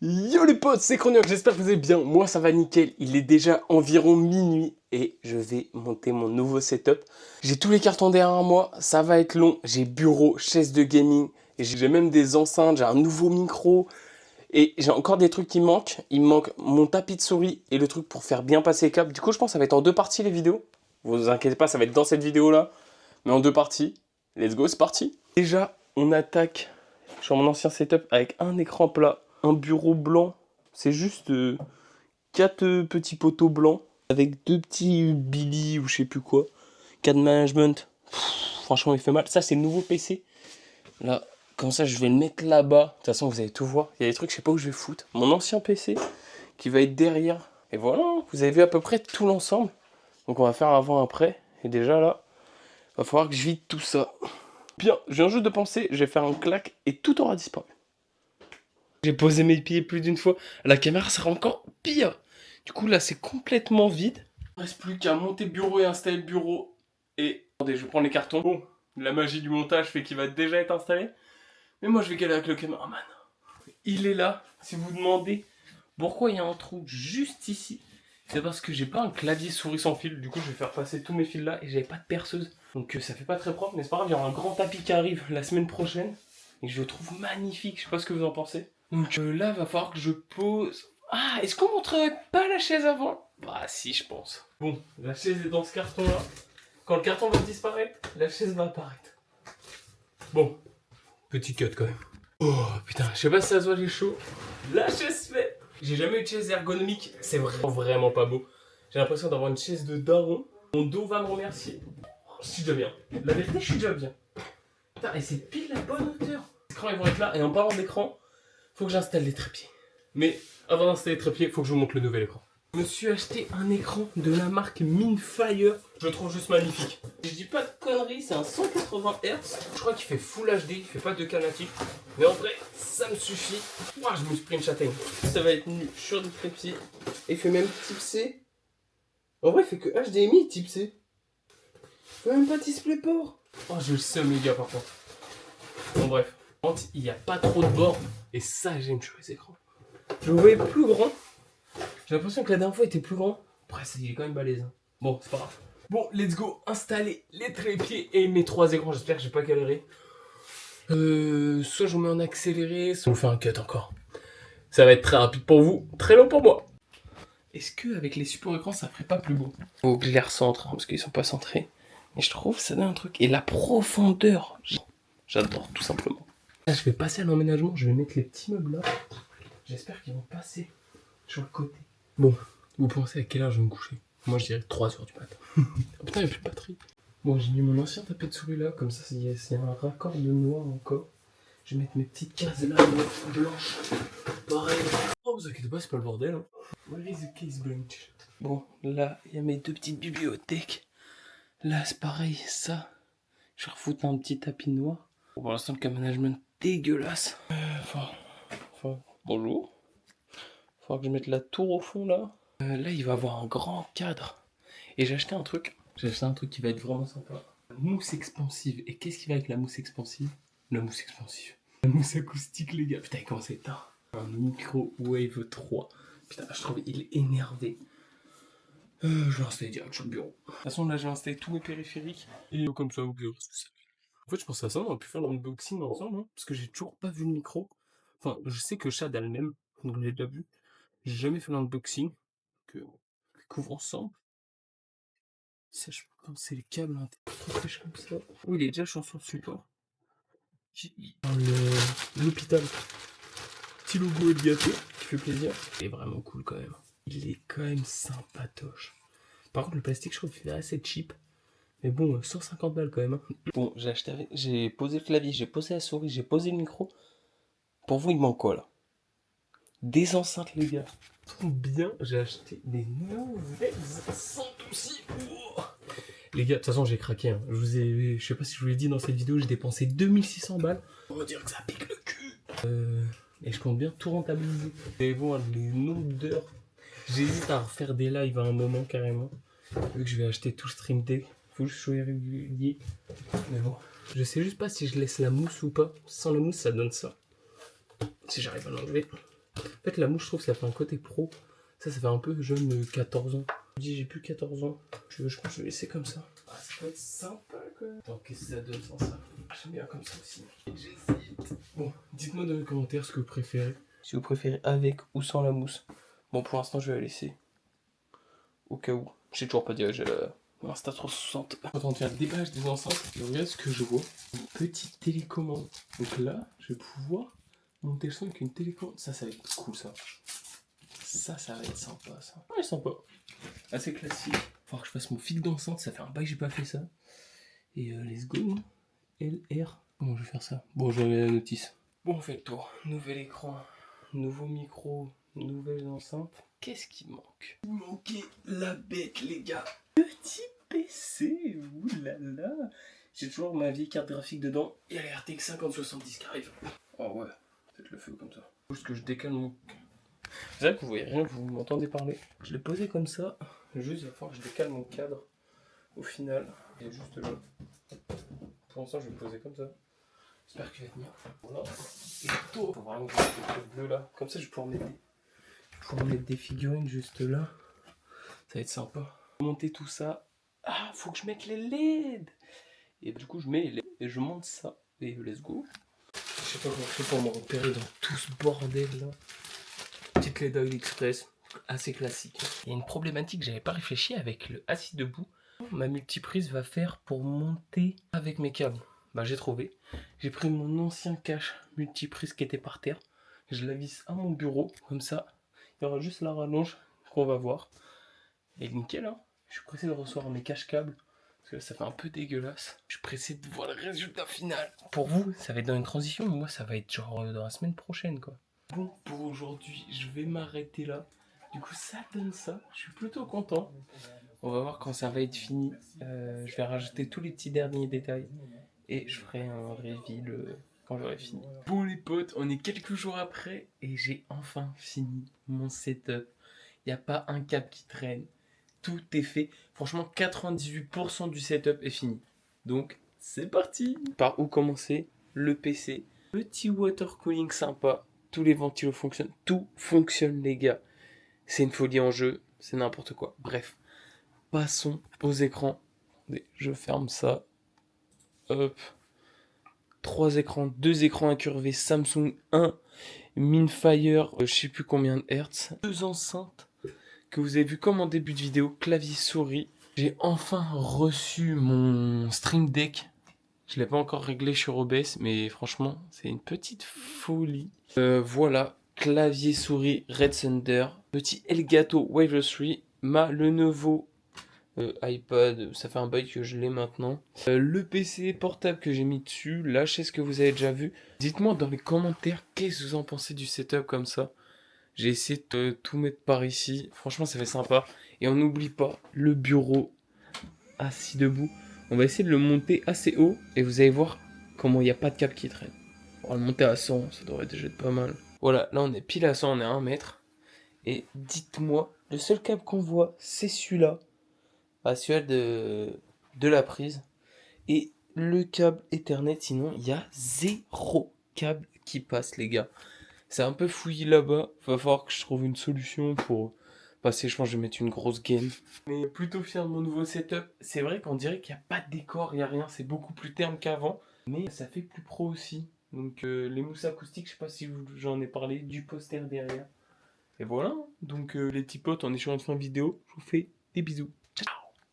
Yo les potes, c'est Chronique, j'espère que vous allez bien. Moi ça va nickel, il est déjà environ minuit et je vais monter mon nouveau setup. J'ai tous les cartons derrière moi, ça va être long. J'ai bureau, chaise de gaming, et j'ai même des enceintes, j'ai un nouveau micro. Et j'ai encore des trucs qui manquent. Il me manque mon tapis de souris et le truc pour faire bien passer les câbles. Du coup je pense que ça va être en deux parties les vidéos. Vous inquiétez pas, ça va être dans cette vidéo là, mais en deux parties. Let's go, c'est parti. Déjà on attaque sur mon ancien setup avec un écran plat, un bureau blanc. C'est juste 4 petits poteaux blancs avec deux petits Billy ou je sais plus quoi. Cadre management. Franchement, il fait mal. Ça, c'est le nouveau PC. Là, comme ça, je vais le mettre là-bas. De toute façon, vous allez tout voir. Il y a des trucs, je sais pas où je vais foutre. Mon ancien PC qui va être derrière. Et voilà, vous avez vu à peu près tout l'ensemble. Donc, on va faire avant-après. Et déjà là, va falloir que je vide tout ça. Bien, je viens juste de penser, je vais faire un clac et tout aura disparu. J'ai posé mes pieds plus d'une fois. La caméra sera encore pire. Du coup, là, c'est complètement vide. Il ne reste plus qu'à monter le bureau et installer le bureau. Et attendez, je prends les cartons. Bon, la magie du montage fait qu'il va déjà être installé. Mais moi, je vais galérer avec le caméraman. Il est là. Si vous demandez pourquoi il y a un trou juste ici, c'est parce que j'ai pas un clavier souris sans fil. Du coup, je vais faire passer tous mes fils là et j'avais pas de perceuse. Donc, ça fait pas très propre. Mais c'est pas grave, il y aura un grand tapis qui arrive la semaine prochaine. Et je le trouve magnifique. Je sais pas ce que vous en pensez. Donc là, va falloir que je pose. Ah, est-ce qu'on montrerait pas la chaise avant? Bah si, je pense. Bon, la chaise est dans ce carton-là. Quand le carton va disparaître, la chaise va apparaître. Bon, petit cut quand même. Oh putain, je sais pas si ça se voit, j'ai chaud. La chaise fait. J'ai jamais eu de chaise ergonomique, c'est vraiment pas beau. J'ai l'impression d'avoir une chaise de daron. Mon dos va me remercier. Je suis déjà bien. La vérité, je suis déjà bien. Putain, et c'est pile la bonne hauteur. Les écrans, ils vont être là, et en parlant d'écran, faut que j'installe les trépieds. Mais avant d'installer les trépieds, faut que je vous montre le nouvel écran. Je me suis acheté un écran de la marque Minfire. Je le trouve juste magnifique. Je dis pas de conneries, c'est un 180 Hz. Je crois qu'il fait Full HD, il fait pas de cas natif. Mais en vrai, ça me suffit. Ouah, je me suis pris une châtaigne. Ça va être nu sur des trépieds. Et il fait même type C. En vrai, il fait que HDMI type C. Il fait même pas DisplayPort. Oh, je le seum les gars par contre. Bon bref. Il n'y a pas trop de bords. Et ça, j'aime sur les écrans. Je le voyais plus grand. J'ai l'impression que la dernière fois il était plus grand. Après, il est quand même balèze. Hein. Bon, c'est pas grave. Bon, let's go. Installer les trépieds et mes 3 écrans. J'espère que j'ai pas galéré. Soit je vous mets en accéléré, soit on fait un cut encore. Ça va être très rapide pour vous, très long pour moi. Est-ce que avec les supports écrans, ça ferait pas plus beau? Faut que je les recentre, hein, parce qu'ils sont pas centrés. Mais je trouve que ça donne un truc. Et la profondeur, j'adore tout simplement. Là, je vais passer à l'emménagement. Je vais mettre les petits meubles là. J'espère qu'ils vont passer sur le côté. Bon, vous pensez à quelle heure je vais me coucher? Moi je dirais 3h du matin. Oh putain, il n'y a plus de batterie. Bon, j'ai mis mon ancien tapis de souris là, comme ça s'il y a un raccord de noir encore. Je vais mettre mes petites cases là, blanches. Pareil. Oh, vous inquiétez pas, c'est pas le bordel. Hein. Where is the case branch? Bon, là, il y a mes 2 petites bibliothèques. Là, c'est pareil, ça. Je vais refoutre un petit tapis noir. Bon, pour l'instant, le cas management dégueulasse. Bonjour. Faudra que je mette la tour au fond là. Là, il va avoir un grand cadre. Et j'ai acheté un truc. J'ai acheté un truc qui va être vraiment sympa. La mousse expansive. Et qu'est-ce qui va avec la mousse expansive? La mousse expansive. La mousse acoustique, les gars. Putain, comment c'est tard. Un micro Wave 3. Putain, je trouve il est énervé. Je vais installer direct sur le bureau. De toute façon, là, j'ai installé tous mes périphériques. Et comme ça, vous verrez ce que ça fait. En fait, je pensais à ça, on aurait pu faire l'unboxing ensemble. Hein, parce que j'ai toujours pas vu le micro. Enfin, je sais que Chad a le même. Donc, je l'ai déjà vu. J'ai jamais fait l'unboxing. Que on découvre ensemble. Ça, je pense que c'est les câbles comme ça. Oui, il est déjà sur son support. L'hôpital. Petit logo Elgato qui fait plaisir. Il est vraiment cool quand même. Il est quand même sympatoche. Par contre, le plastique, je trouve qu'il est assez cheap. Mais bon, 150 balles quand même. Hein. Bon, j'ai posé le clavier, j'ai posé la souris, j'ai posé le micro. Pour vous, il manque quoi là? Des enceintes, les gars. Trop bien, j'ai acheté des nouvelles enceintes aussi. Oh. Les gars, de toute façon, j'ai craqué. Hein. Je sais pas si je vous l'ai dit dans cette vidéo, j'ai dépensé 2600 balles. On va dire que ça pique le cul. Et je compte bien tout rentabiliser. Et bon, les nombres d'heures. J'hésite à refaire des lives à un moment carrément. Vu que je vais acheter tout le Stream Deck. Faut que je sois régulier. Mais bon, je sais juste pas si je laisse la mousse ou pas. Sans la mousse, ça donne ça. Si j'arrive à l'enlever. En fait, la mouche, je trouve que ça fait un côté pro. Ça fait un peu jeune de 14 ans. Je dis, j'ai plus 14 ans. Je pense que je vais laisser comme ça. Ah, ça peut être sympa, quoi. Attends, qu'est-ce que ça donne sans ça? J'aime bien comme ça aussi. J'hésite. Bon, dites-moi dans les commentaires ce que vous préférez. Si vous préférez avec ou sans la mousse. Bon, pour l'instant, je vais la laisser. Au cas où. J'ai toujours pas dirigé la Insta360. Quand on faire le déballage des enceintes, et regarde ce que je vois. Une petite télécommande. Donc là, je vais pouvoir monter le son avec une télécommande. Ça va être cool, ça. Ça va être sympa, ça. Ouais, sympa. Assez classique. Faut que je fasse mon fil d'enceinte. Ça fait un bail que j'ai pas fait ça. Et let's go. LR. Comment je vais faire ça? Bon, je remets la notice. Bon, on fait le tour. Nouvel écran, nouveau micro, nouvelles enceintes. Qu'est-ce qui manque? Il manquait la bête, les gars. Petit PC, oulala. J'ai toujours ma vieille carte graphique dedans. Et la RTX 5070 qui arrive. Oh ouais, faites le feu comme ça. Juste que je décale mon... C'est vrai que vous voyez rien, vous m'entendez parler. Je l'ai posé comme ça. Juste, il va falloir que je décale mon cadre. Au final, il est juste là. Pour l'instant, je vais le poser comme ça. J'espère qu'il va tenir. Voilà. Et tout. Faut vraiment que je mette le bleu là. Comme ça, je vais pouvoir mettre des figurines juste là. Ça va être sympa. Monter tout ça. Ah, faut que je mette les LED. Et du coup, je mets les LED et je monte ça. Et let's go. Je sais pas comment je fais pour me repérer dans tout ce bordel là. Petite LED AliExpress. Assez classique. Il y a une problématique que j'avais pas réfléchi avec le assis debout. Ma multiprise va faire pour monter avec mes câbles. Bah j'ai trouvé. J'ai pris mon ancien cache multiprise qui était par terre. Je la visse à mon bureau. Comme ça, il y aura juste la rallonge qu'on va voir. Et nickel, hein. Je suis pressé de recevoir mes cache câbles. Parce que là, ça fait un peu dégueulasse. Je suis pressé de voir le résultat final. Pour vous, ça va être dans une transition. Mais moi, ça va être genre dans la semaine prochaine, quoi. Bon, pour aujourd'hui, je vais m'arrêter là. Du coup, ça donne ça. Je suis plutôt content. On va voir quand ça va être fini. Je vais rajouter tous les petits derniers détails. Et je ferai un reveal quand j'aurai fini. Bon les potes, on est quelques jours après. Et j'ai enfin fini mon setup. Il n'y a pas un câble qui traîne. Tout est fait. Franchement, 98% du setup est fini. Donc, c'est parti. Par où commencer? Le PC. Petit water cooling sympa. Tous les ventilos fonctionnent. Tout fonctionne, les gars. C'est une folie en jeu. C'est n'importe quoi. Bref. Passons aux écrans. Je ferme ça. Hop. 3 écrans. 2 écrans incurvés Samsung. 1 Minfire. Je sais plus combien de hertz. 2 enceintes que vous avez vu comme en début de vidéo. Clavier souris. J'ai enfin reçu mon Stream Deck. Je l'ai pas encore réglé sur OBS, mais franchement, c'est une petite folie. Voilà, clavier souris Red Thunder, petit Elgato Wave 3, ma Lenovo iPad, ça fait un bail que je l'ai maintenant. Le PC portable que j'ai mis dessus, la chaise que vous avez déjà vu. Dites-moi dans les commentaires qu'est-ce que vous en pensez du setup comme ça. J'ai essayé de tout mettre par ici. Franchement, ça fait sympa. Et on n'oublie pas le bureau assis debout. On va essayer de le monter assez haut et vous allez voir comment il n'y a pas de câble qui traîne. On va le monter à 100, ça devrait déjà être pas mal. Voilà, là on est pile à 100, on est à 1 mètre. Et dites-moi, le seul câble qu'on voit, c'est celui-là. Ah, celui-là de la prise. Et le câble Ethernet, sinon il y a 0 câble qui passe, les gars. C'est un peu fouillé là-bas. Va falloir que je trouve une solution pour passer. Je pense que je vais mettre une grosse gaine. Mais plutôt fier de mon nouveau setup. C'est vrai qu'on dirait qu'il n'y a pas de décor, il n'y a rien. C'est beaucoup plus terne qu'avant. Mais ça fait plus pro aussi. Donc les mousses acoustiques, je sais pas si j'en ai parlé, du poster derrière. Et voilà. Donc les petits potes, en échange de fin vidéo, je vous fais des bisous.